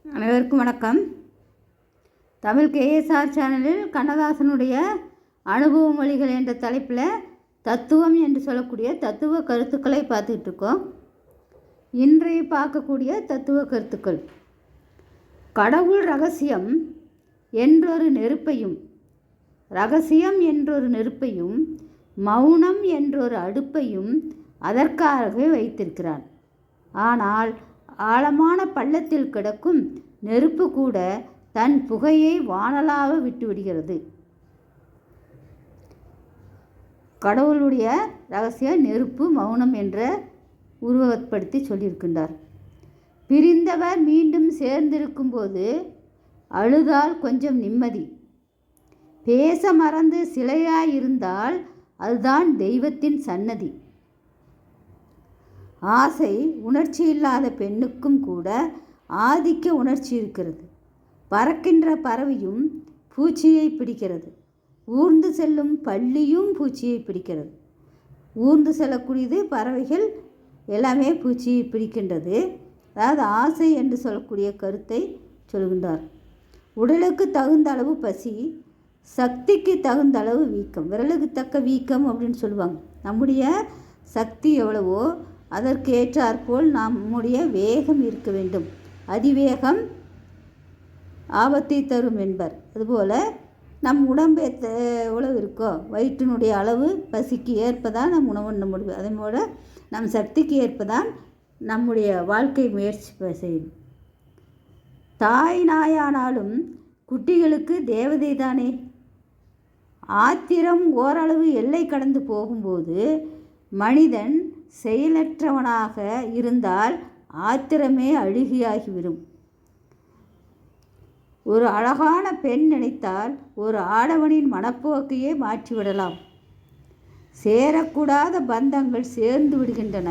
அனைவருக்கும் வணக்கம். தமிழ் கேஎஸ்ஆர் சேனலில் கண்ணதாசனுடைய அனுபவ மொழிகள் என்ற தலைப்பில் தத்துவம் என்று சொல்லக்கூடிய தத்துவ கருத்துக்களை பார்த்துக்கிட்டு இருக்கோம். இன்றைய பார்க்கக்கூடிய தத்துவ கருத்துக்கள்: கடவுள் ரகசியம் என்றொரு நெருப்பையும் மௌனம் என்றொரு அடுப்பையும் அதற்காகவே வைத்திருக்கிறான். ஆனால் ஆழமான பள்ளத்தில் கிடக்கும் நெருப்பு கூட தன் புகையை வானலாக விட்டுவிடுகிறது. கடவுளுடைய ரகசியம் நெருப்பு மௌனம் என்ற உருவகப்படுத்தி சொல்லியிருக்கின்றார். பிரிந்தவர் மீண்டும் சேர்ந்திருக்கும் போது அழுதால் கொஞ்சம் நிம்மதி. பேச மறந்து சிலையாயிருந்தால் அதுதான் தெய்வத்தின் சன்னதி. ஆசை உணர்ச்சி இல்லாத பெண்ணுக்கும் கூட ஆதிக்க உணர்ச்சி இருக்கிறது. பறக்கின்ற பறவையும் பூச்சியை பிடிக்கிறது. ஊர்ந்து செல்லும் பள்ளியும் பூச்சியை பிடிக்கிறது. ஊர்ந்து செல்லக்கூடியது பறவைகள் எல்லாமே பூச்சியை பிடிக்கின்றது. அதாவது ஆசை என்று சொல்லக்கூடிய கருத்தை சொல்கின்றார். உடலுக்கு தகுந்த அளவு பசி, சக்திக்கு தகுந்த அளவு வீக்கம். விரலுக்கு தக்க வீக்கம் அப்படின்னு சொல்லுவாங்க. நம்முடைய சக்தி எவ்வளவோ அதற்கு ஏற்றாற்போல் நம்முடைய வேகம் இருக்க வேண்டும். அதிவேகம் ஆபத்தை தரும் என்பர். அதுபோல் நம் உடம்பு எவ்வளவு இருக்கோ வயிற்றினுடைய அளவு பசிக்கு ஏற்பதான் நம் உணவு உண்ண முடியும். அதே போல் நம் சக்திக்கு ஏற்பதான் நம்முடைய வாழ்க்கை முயற்சி செய்யும். தாய் நாயானாலும் குட்டிகளுக்கு தேவதை தானே. ஆத்திரம் ஓரளவு எல்லை கடந்து போகும்போது மனிதன் செயலற்றவனாக இருந்தால் ஆத்திரமே அழுகியாகிவிடும். ஒரு அழகான பெண் நினைத்தால் ஒரு ஆடவனின் மனப்போக்கையே மாற்றிவிடலாம். சேரக்கூடாத பந்தங்கள் சேர்ந்து விடுகின்றன.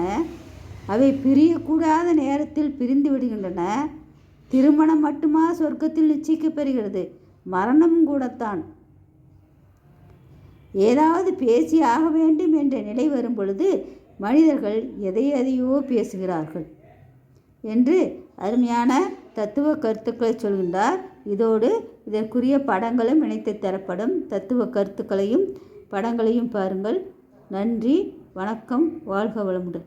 அவை பிரியக்கூடாத நேரத்தில் பிரிந்து விடுகின்றன. திருமணம் மட்டுமா சொர்க்கத்தில் நிச்சயிக்கப்பெறுகிறது? மரணம் கூடத்தான். ஏதாவது பேசி ஆக வேண்டும் என்ற நிலை வரும் பொழுது மனிதர்கள் எதையோ பேசுகிறார்கள் என்று அருமையான தத்துவ கருத்துக்களை சொல்கின்றார். இதோடு இதற்குரிய படங்களும் இணைத்து தரப்படும். தத்துவ கருத்துக்களையும் படங்களையும் பாருங்கள். நன்றி, வணக்கம், வாழ்க வளமுடன்.